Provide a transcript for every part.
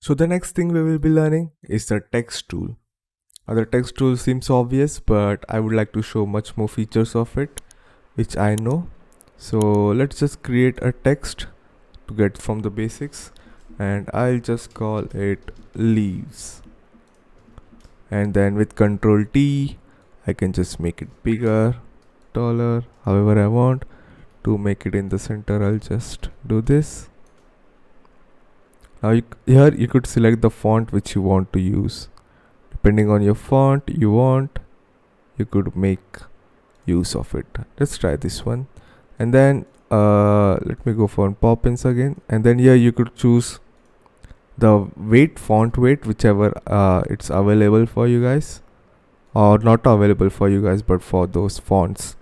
So the next thing we will be learning is the text tool. Now the text tool seems obvious, but I would like to show much more features of it, which I know. So let's just create a text to get from the basics, and I'll just call it leaves. And then with Control T, I can just make it bigger, taller, however I want. To make it in the center, I'll just do this. Now here you could select the font which you want to use. Depending on your font you could make use of it. Let's try this one, and then let me go for pop-ins again, and then here you could choose the font weight, whichever it's available for you guys, or not available for you guys, but for those fonts.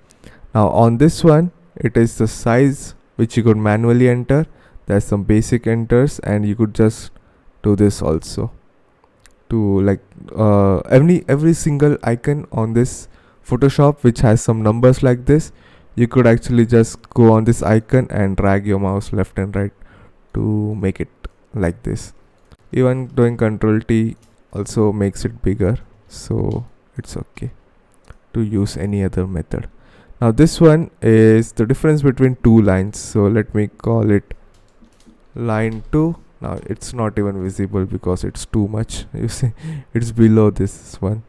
Now on this one, it is the size which you could manually enter. There's some basic enters, and you could just do this also to like every single icon on this Photoshop which has some numbers like this. You could actually just go on this icon and drag your mouse left and right to make it like this. Even doing Control T also makes it bigger, so it's okay to use any other method. Now this one is the difference between two lines, so let me call it line 2. Now it's not even visible because it's too much. You see, it's below this one.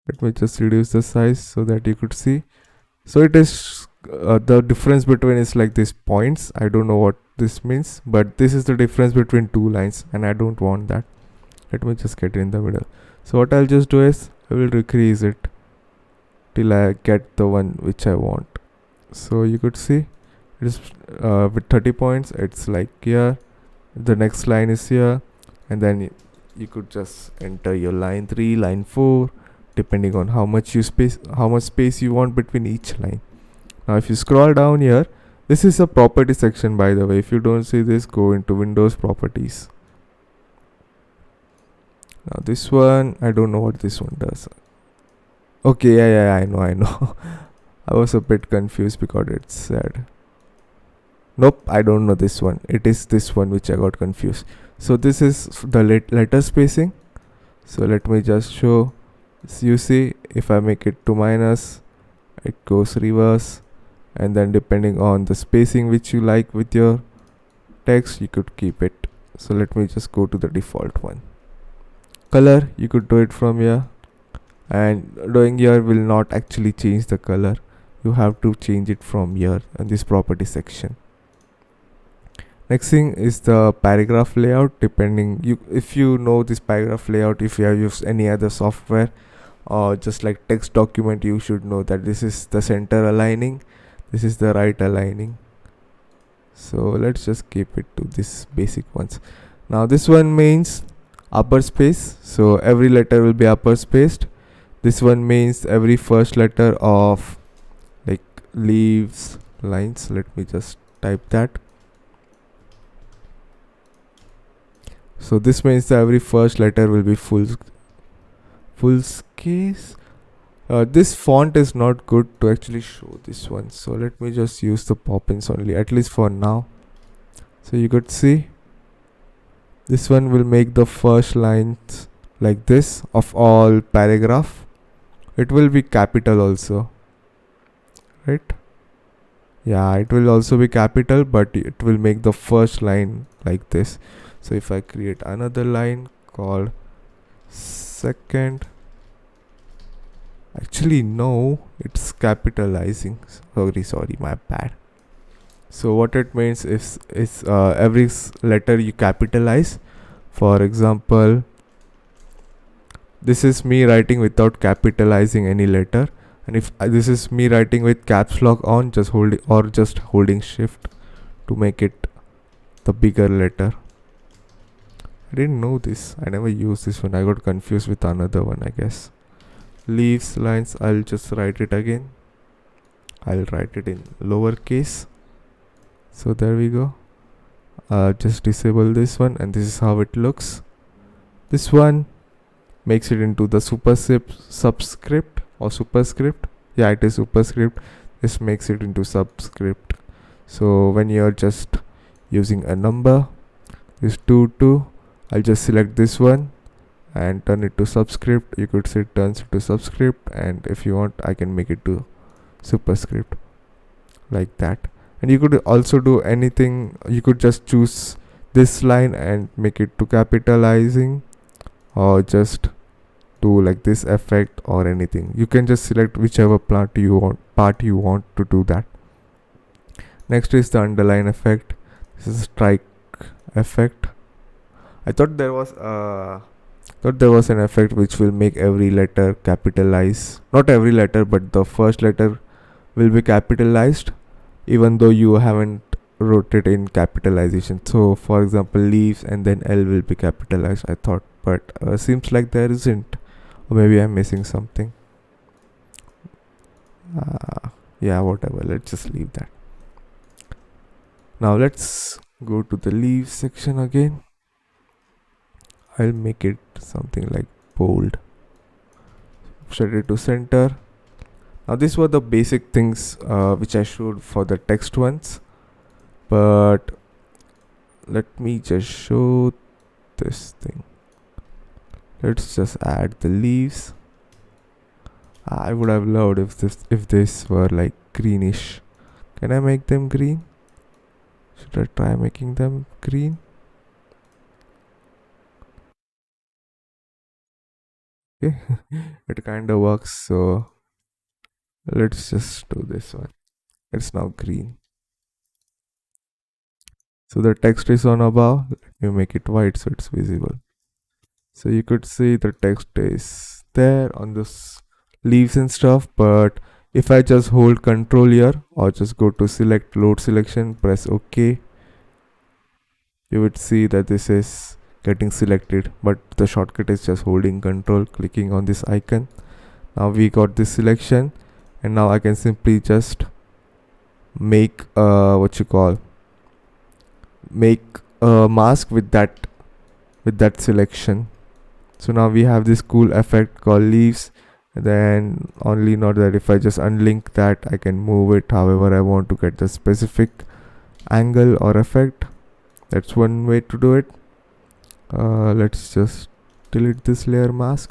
Let me just reduce the size so that you could see. So it is the difference between is like these points. I don't know what this means, but this is the difference between two lines, and I don't want that. Let me just get in the middle. So what I'll just do is I will decrease it till I get the one which I want. So you could see it is with 30 points. It's like here. The next line is here, and then you could just enter your line 3, line 4, depending on how much space you want between each line. Now if you scroll down here, this is a property section, by the way. If you don't see this, go into Windows properties. Now this one, I don't know what this one does. Okay, yeah, I know. I was a bit confused because it said, nope, I don't know this one. It is this one which I got confused. So this is the letter spacing. So let me just show. So you see, if I make it to minus, it goes reverse, and then depending on the spacing which you like with your text, you could keep it. So let me just go to the default one. Color, you could do it from here, and doing here will not actually change the color. You have to change it from here in this property section. Next thing is the paragraph layout. If you know this paragraph layout, if you have used any other software or just like text document, you should know that this is the center aligning, this is the right aligning. So let's just keep it to this basic ones. Now this one means upper space, so every letter will be upper spaced. This one means every first letter of like leaves, lines. Let me just type that. So this means that every first letter will be full case. This font is not good to actually show this one, so let me just use the pop-ins only, at least for now. So you could see this one will make the first lines like this of all paragraph. It will be capital also, right? Yeah, it will also be capital, but it will make the first line like this. So if I create another line called second, actually no, it's capitalizing. Sorry, my bad. So what it means is every letter you capitalize. For example, this is me writing without capitalizing any letter, and if this is me writing with caps lock on, just holding shift to make it the bigger letter. I didn't know this. I never used this one. I got confused with another one, I guess. Leaves, lines, I'll just write it again. I'll write it in lowercase. So there we go. Just disable this one, and this is how it looks. This one makes it into the subscript or superscript. Yeah, it is superscript. This makes it into subscript. So when you're just using a number, this 2 2, I'll just select this one and turn it to subscript. You could say turns it to subscript, and if you want I can make it to superscript, like that. And you could also do anything. You could just choose this line and make it to capitalizing, or just do like this effect or anything. You can just select whichever part you want to do that. Next is the underline effect. This is strike effect. I thought there was an effect which will make every letter capitalize. Not every letter, but the first letter will be capitalized even though you haven't wrote it in capitalization. So for example, leaves and then L will be capitalized, I thought, but seems like there isn't, or maybe I'm missing something. Yeah, whatever, let's just leave that. Now let's go to the leaves section again. I'll make it something like bold, set it to center. Now these were the basic things which I showed for the text ones, but let me just show this thing. Let's just add the leaves. I would have loved if this were like greenish. Can I make them green? Should I try making them green? Okay, it kind of works, so let's just do this one. It's now green. So the text is on above. Let me make it white so it's visible. So you could see the text is there on this leaves and stuff, but if I just hold control here or just go to select load selection, press OK, you would see that this is getting selected, but the shortcut is just holding control, clicking on this icon. Now we got this selection, and now I can simply just make make a mask with that selection. So now we have this cool effect called leaves. And then only not that, if I just unlink that, I can move it however I want to get the specific angle or effect. That's one way to do it. Let's just delete this layer mask.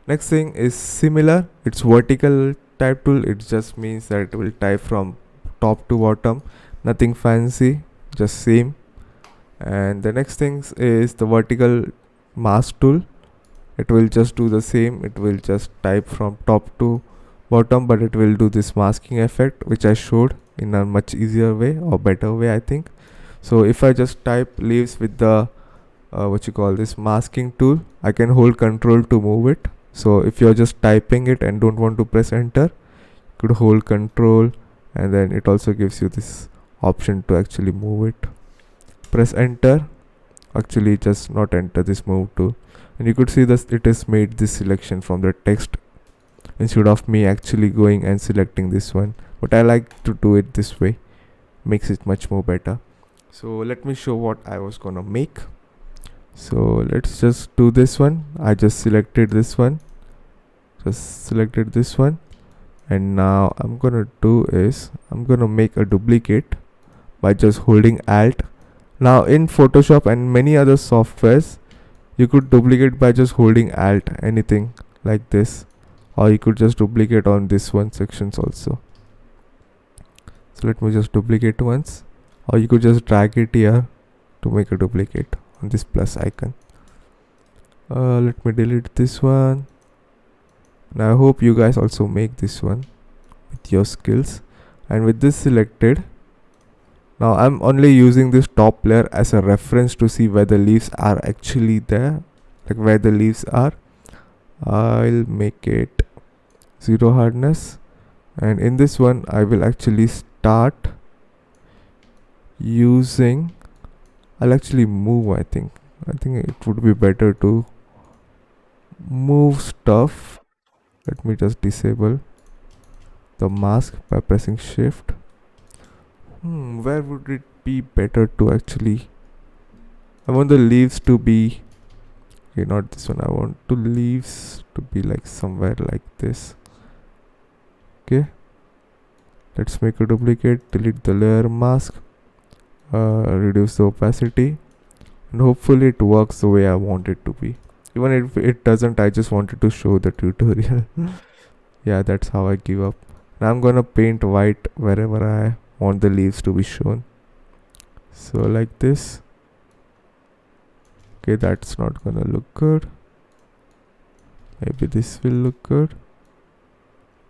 Next thing is similar. It's vertical type tool. It just means that it will type from top to bottom, nothing fancy, just same. And the next thing is the vertical mask tool. It will just do the same. It will just type from top to bottom, but it will do this masking effect which I showed in a much easier way or better way, I think. So if I just type leaves with the this masking tool, I can hold control to move it. So if you're just typing it and don't want to press enter, you could hold control, and then it also gives you this option to actually move it. Press enter, actually just not enter, this move tool, and you could see that it has made this selection from the text instead of me actually going and selecting this one. But I like to do it this way, makes it much more better. So let me show what I was gonna make. So let's just do this one. I just selected this one, and now I'm gonna do is I'm gonna make a duplicate by just holding Alt. Now in Photoshop and many other softwares, you could duplicate by just holding Alt, anything like this, or you could just duplicate on this one sections also. So let me just duplicate once, or you could just drag it here to make a duplicate on this plus icon. Let me delete this one. Now I hope you guys also make this one with your skills. And with this selected, now I'm only using this top layer as a reference to see where the leaves are actually there, like where the leaves are. I'll make it 0 hardness, and in this one I will actually start using, I'll actually move, I think it would be better to move stuff. Let me just disable the mask by pressing shift. Where would it be better to actually, I want the leaves to be, okay, not this one, I want the leaves to be like somewhere like this. Okay, let's make a duplicate, delete the layer mask, reduce the opacity, and hopefully it works the way I want it to be. Even if it doesn't, I just wanted to show the tutorial. Yeah, that's how I give up. Now I'm gonna paint white wherever I want the leaves to be shown. So like this. Okay, that's not gonna look good. Maybe this will look good.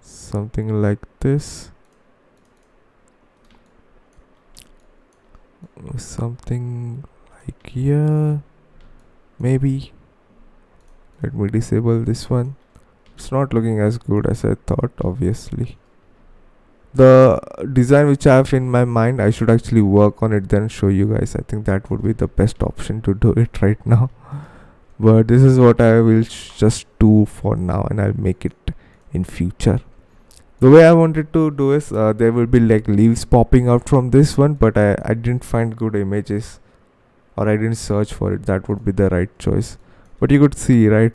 Something like this. Something like here. Maybe. Let me disable this one. It's not looking as good as I thought, obviously. The design which I have in my mind, I should actually work on it, then show you guys. I think that would be the best option to do it right now. But this is what I will just do for now, and I'll make it in future. The way I wanted to do is there will be like leaves popping out from this one, but I didn't find good images, or I didn't search for it. That would be the right choice. But you could see, right?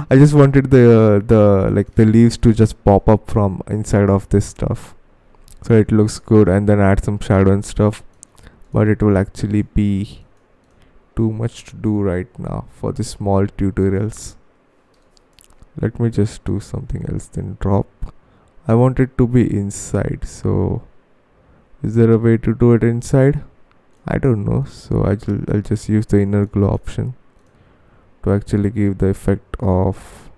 I just wanted the leaves to just pop up from inside of this stuff, so it looks good, and then add some shadow and stuff. But it will actually be too much to do right now for the small tutorials. Let me just do something else, then drop. I want it to be inside, so is there a way to do it inside? I don't know, so I'll just use the inner glow option to actually give the effect of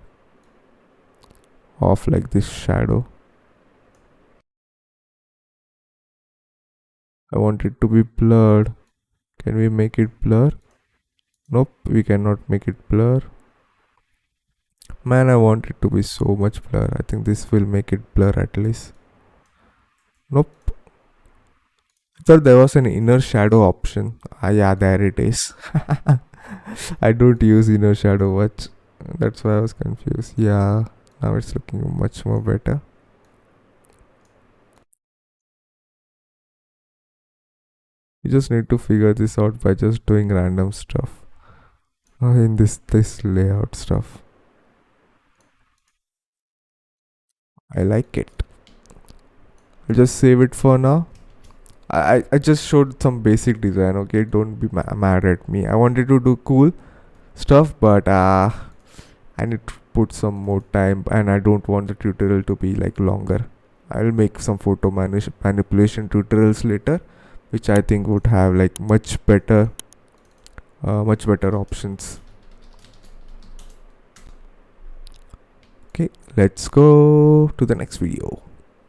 like this shadow. I want it to be blurred. Can we make it blur? Nope, we cannot make it blur. Man, I want it to be so much blur. I think this will make it blur at least. Nope. I thought there was an inner shadow option. Ah, yeah, there it is. I don't use inner shadow much. That's why I was confused. Yeah, now it's looking much more better. You just need to figure this out by just doing random stuff in this layout stuff. I like it. I'll just save it for now. I just showed some basic design, okay? Don't be mad at me. I wanted to do cool stuff, but I need to put some more time, and I don't want the tutorial to be like longer. I'll make some photo manipulation tutorials later, which I think would have like much better options. Okay, let's go to the next video.